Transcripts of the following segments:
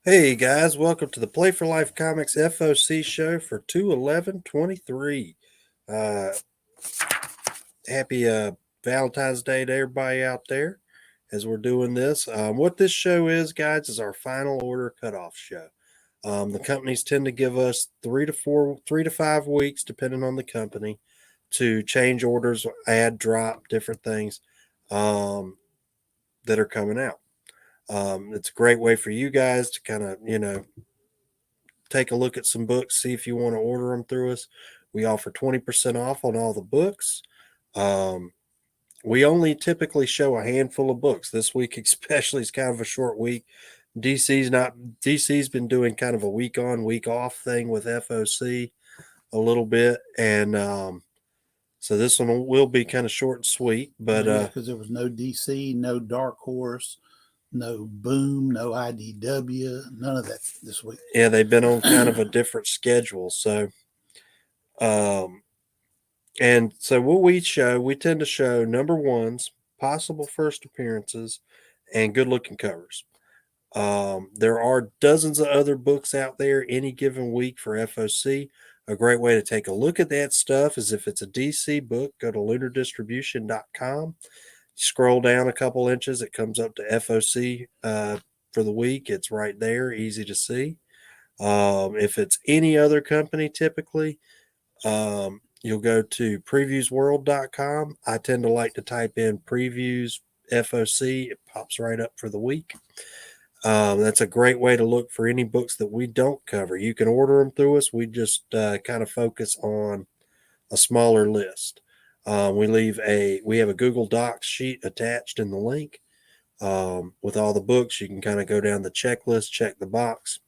Hey guys, welcome to the Play for Life Comics FOC show for 2/11/23. Uh happy Valentine's Day to everybody out there as we're doing this. What this show is, guys, is our final order cutoff show. The companies tend to give us 3 to 5 weeks, depending on the company, to change orders, add, drop, different things um, that are coming out. It's a great way for you guys to kind of, take a look at some books, see if you want to order them through us. We offer 20% off on all the books. Um, we only typically show a handful of books. This week, especially, is kind of a short week. DC's been doing kind of a week on, week off thing with FOC a little bit. And so this one will be kind of short and sweet. But yeah, because there was no DC, no Dark Horse, no Boom, no IDW, none of that this week. yeah, they've been on kind of a different schedule. So, and so what we tend to show number ones, possible first appearances, and good looking covers. There are dozens of other books out there any given week for FOC. A great way to take a look at that stuff is if it's a DC book, go to lunardistribution.com. Scroll down a couple inches, it comes up to FOC for the week. It's right there, easy to see. If it's any other company, typically, you'll go to previewsworld.com. I tend to like to type in previews FOC. It pops right up for the week. That's a great way to look for any books that we don't cover. You can order them through us. We just kind of focus on a smaller list. We have a Google Docs sheet attached in the link with all the books. You can kind of go down the checklist, check the box,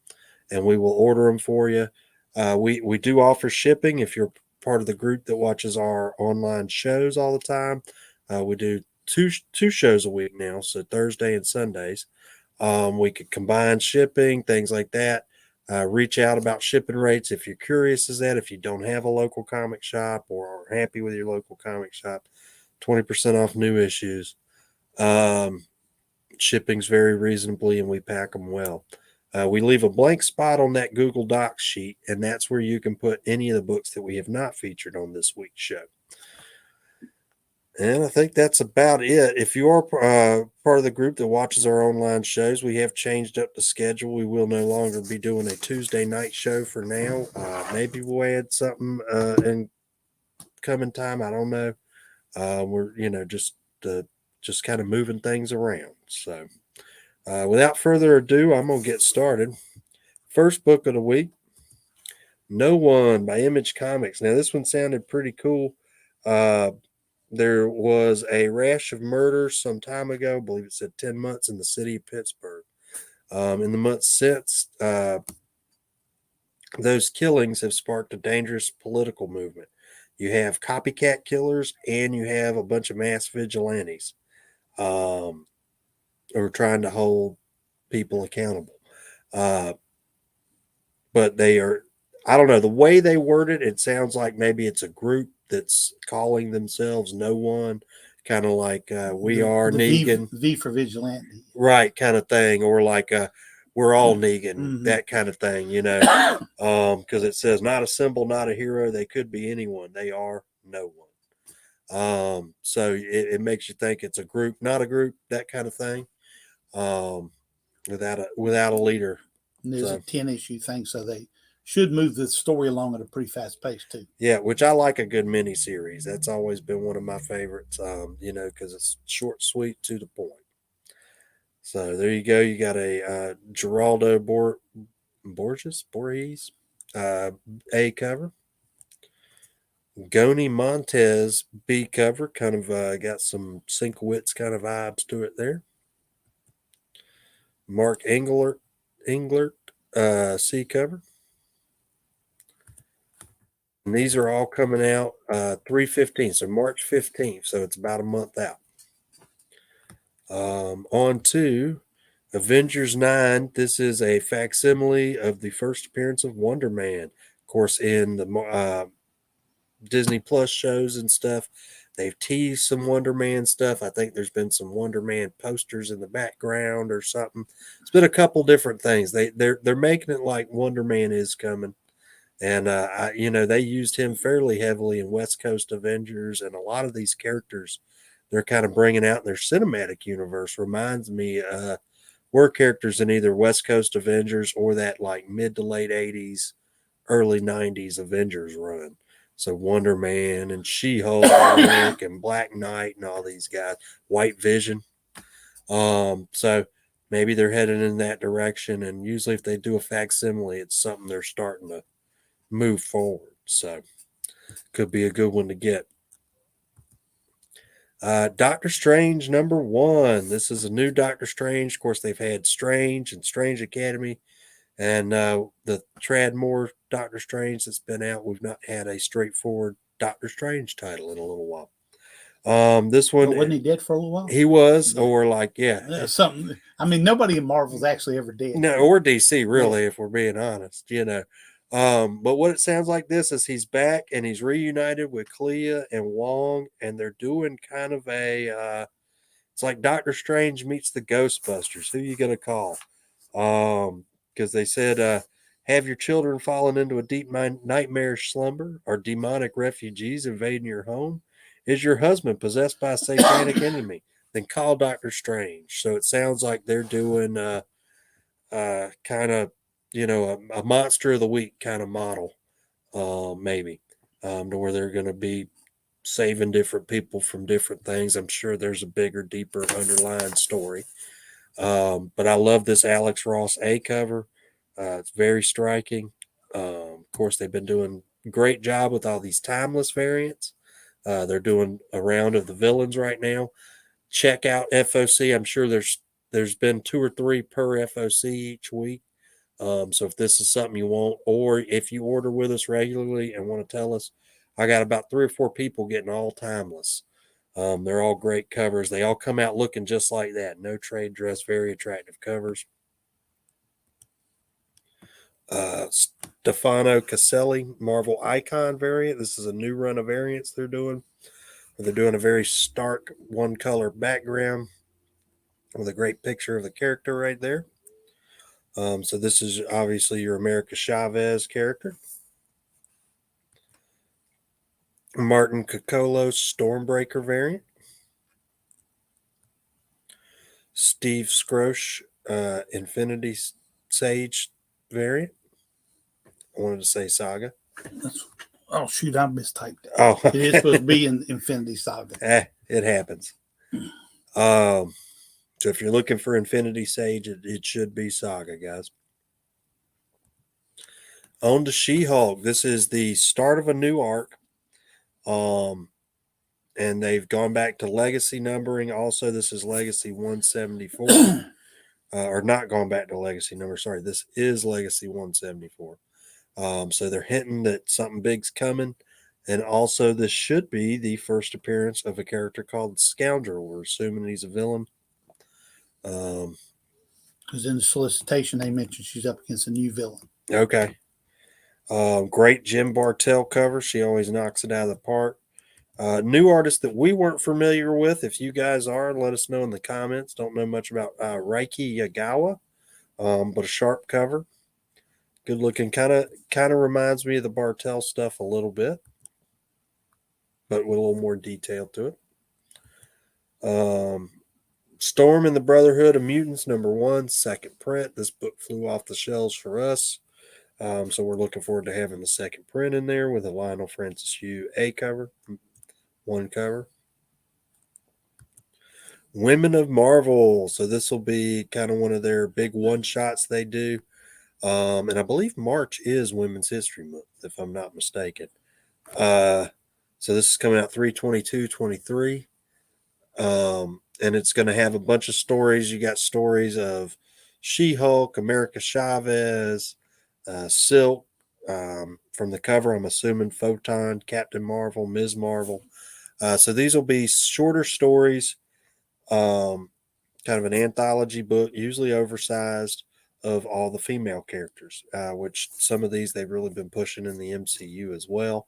and we will order them for you. We do offer shipping if you're part of the group that watches our online shows all the time. We do two shows a week now, so Thursday and Sundays. We could combine shipping, things like that. Reach out about shipping rates if you're curious as that. If you don't have a local comic shop or are happy with your local comic shop, 20% off new issues. Shipping's very reasonably, and we pack them well. We leave a blank spot on that Google Docs sheet, and that's where you can put any of the books that we have not featured on this week's show. And I think that's about it. If you are part of the group that watches our online shows, we have changed up the schedule. We will no longer be doing a Tuesday night show for now. Maybe we'll add something in coming time. I don't know. We're just kind of moving things around. So without further ado, I'm gonna get started. First book of the week, No One by Image Comics. Now this one sounded pretty cool. There was a rash of murders some time ago. I believe it said 10 months in the city of Pittsburgh. In the months since, those killings have sparked a dangerous political movement. You have copycat killers and you have a bunch of mass vigilantes who are trying to hold people accountable. Uh, but they are, I don't know, the way they word it, it sounds like maybe it's a group that's calling themselves No One, kind of like we are the Negan, v for vigilante, right? Kind of thing, or like we're all Negan, that kind of thing, because it says not a symbol, not a hero. They could be anyone. They are no one. So it makes you think it's a group, not a group, that kind of thing. Without a leader. And there's a 10-issue thing, so they should move the story along at a pretty fast pace too. Yeah, which I like a good mini series. That's always been one of my favorites. Because it's short, sweet, to the point. So there you go. You got a Geraldo Borges A cover. Goni Montez B cover. Kind of got some Sienkiewicz kind of vibes to it there. Mark Englert C cover. And these are all coming out 3/15, so March 15th. So it's about a month out. On to Avengers 9. This is a facsimile of the first appearance of Wonder Man. Of course, in the Disney Plus shows and stuff, They've teased some Wonder Man stuff. I think there's been some Wonder Man posters in the background or something. It's been a couple different things. They're making it like Wonder Man is coming, and they used him fairly heavily in West Coast Avengers, and a lot of these characters they're kind of bringing out in their cinematic universe reminds me were characters in either West Coast Avengers or that like mid to late '80s, early '90s Avengers run. So Wonder Man and She-Hulk and Black Knight and all these guys, White Vision. So maybe they're headed in that direction. And usually, if they do a facsimile, it's something they're starting to move forward. So could be a good one to get. Doctor Strange #1. This is a new Doctor Strange. Of course, they've had Strange and Strange Academy, and the Tradmore Doctor Strange that's been out. We've not had a straightforward Doctor Strange title in a little while. This one, wasn't he dead for a little while? He was, Yeah. or like, yeah, something. I mean, nobody in Marvel's actually ever dead. No, or DC, really, if we're being honest, But what it sounds like this is he's back and he's reunited with Clea and Wong, and they're doing kind of it's like Doctor Strange meets the Ghostbusters. Who you gonna call? Because they said, have your children fallen into a deep nightmarish slumber? Are demonic refugees invading your home? Is your husband possessed by a satanic enemy? Then call Doctor Strange. So it sounds like they're doing kind of, a monster of the week kind of model, maybe, to where they're going to be saving different people from different things. I'm sure there's a bigger, deeper underlying story. But I love this Alex Ross A cover. It's very striking. Of course, they've been doing a great job with all these timeless variants. They're doing a round of the villains right now. Check out FOC. I'm sure there's been 2 or 3 per FOC each week. So if this is something you want, or if you order with us regularly and want to tell us, I got about 3 or 4 people getting all timeless. They're all great covers. They all come out looking just like that. No trade dress, very attractive covers. Stefano Caselli, Marvel Icon variant. This is a new run of variants they're doing. They're doing a very stark one color background with a great picture of the character right there. So this is obviously your America Chavez character. Martin Coccolo's Stormbreaker variant. Steve Scroche, Infinity Sage variant. I wanted to say Saga. Oh, shoot, I mistyped it. Oh, it is supposed to be in Infinity Saga. It happens. So if you're looking for Infinity Sage, it should be Saga, guys. On to She-Hulk. This is the start of a new arc. And they've gone back to legacy numbering. Also, this is Legacy 174. Or not gone back to legacy number. Sorry, this is Legacy 174. So they're hinting that something big's coming. And also, this should be the first appearance of a character called Scoundrel. We're assuming he's a villain. Because in the solicitation, they mentioned she's up against a new villain. Okay. Great Jim Bartell cover. She always knocks it out of the park. New artist that we weren't familiar with. If you guys are, let us know in the comments. Don't know much about Reiki Yagawa, but a sharp cover. Good looking. Kind of reminds me of the Bartell stuff a little bit, but with a little more detail to it. Storm and the Brotherhood of Mutants #1, second print. This book flew off the shelves for us. So we're looking forward to having the second print in there with a Lionel Francis Yu A cover, one cover. Women of Marvel. So this will be kind of one of their big one shots they do. And I believe March is Women's History Month, if I'm not mistaken. So this is coming out 3/22/23. And it's going to have a bunch of stories. You got stories of She-Hulk, America Chavez, Silk. From the cover, I'm assuming Photon, Captain Marvel, Ms. Marvel. So these will be shorter stories, kind of an anthology book, usually oversized, of all the female characters, which some of these they've really been pushing in the MCU as well.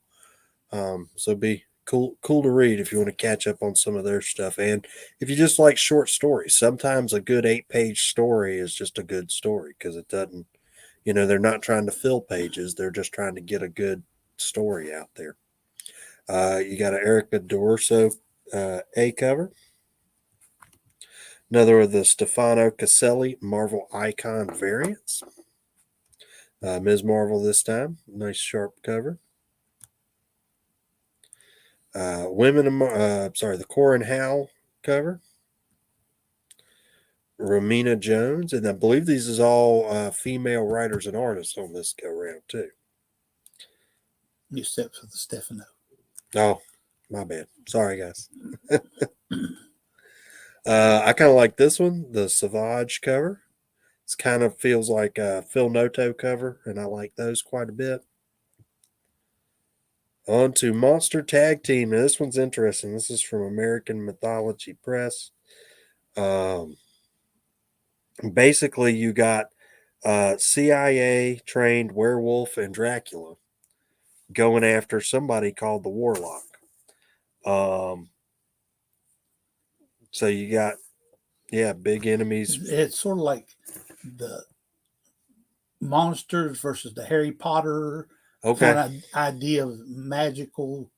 So it'd be cool to read if you want to catch up on some of their stuff. And if you just like short stories, sometimes a good 8-page story is just a good story because it doesn't, they're not trying to fill pages. They're just trying to get a good story out there. You got an Erica Dorso A cover. Another of the Stefano Caselli Marvel Icon variants. Ms. Marvel this time. Nice sharp cover. The Corin Howell cover. Romina Jones, and I believe these is all female writers and artists on this go round too. Except for the Stefano. Oh, my bad. Sorry, guys. I kind of like this one, the Savage cover. It kind of feels like a Phil Noto cover, and I like those quite a bit. On to Monster Tag Team. Now, this one's interesting. This is from American Mythology Press. Basically, you got CIA trained werewolf and Dracula going after somebody called the Warlock. So you got, big enemies. It's sort of like the monsters versus the Harry Potter kind of idea of magical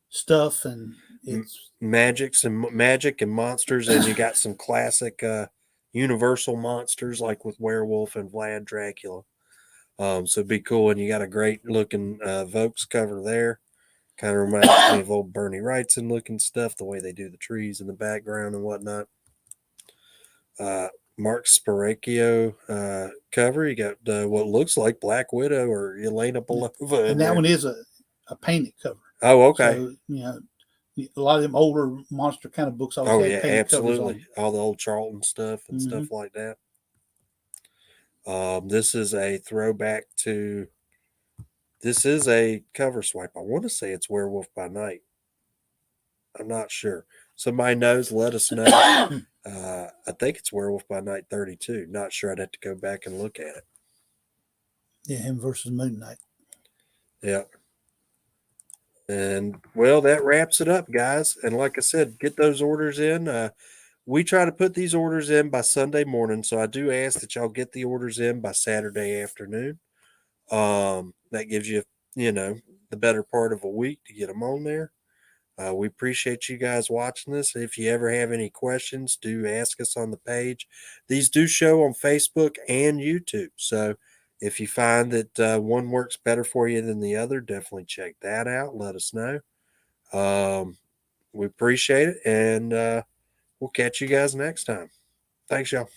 stuff, and it's magic and monsters, and you got some classic universal monsters like with werewolf and Vlad Dracula. So it'd be cool, and you got a great looking Vokes cover there. Kind of reminds me of old Bernie Wrightson looking stuff, the way they do the trees in the background and whatnot. Mark Spiracchio cover. You got what looks like Black Widow or Elena Belova. And that one is a painted cover. Oh, okay. So, a lot of them older monster kind of books always have painted absolutely. covers on them. All the old Charlton stuff and stuff like that. This is a throwback to. This is a cover swipe. I want to say it's Werewolf by Night. I'm not sure. Somebody knows, let us know. I think it's Werewolf by Night 32. Not sure. I'd have to go back and look at it. Yeah, him versus Moon Knight. Yeah. And, well, that wraps it up, guys. And like I said, get those orders in. We try to put these orders in by Sunday morning, so I do ask that y'all get the orders in by Saturday afternoon. That gives you, the better part of a week to get them on there. We appreciate you guys watching this. If you ever have any questions, do ask us on the page. These do show on Facebook and YouTube. So if you find that one works better for you than the other, definitely check that out. Let us know. We appreciate it, and we'll catch you guys next time. Thanks, y'all.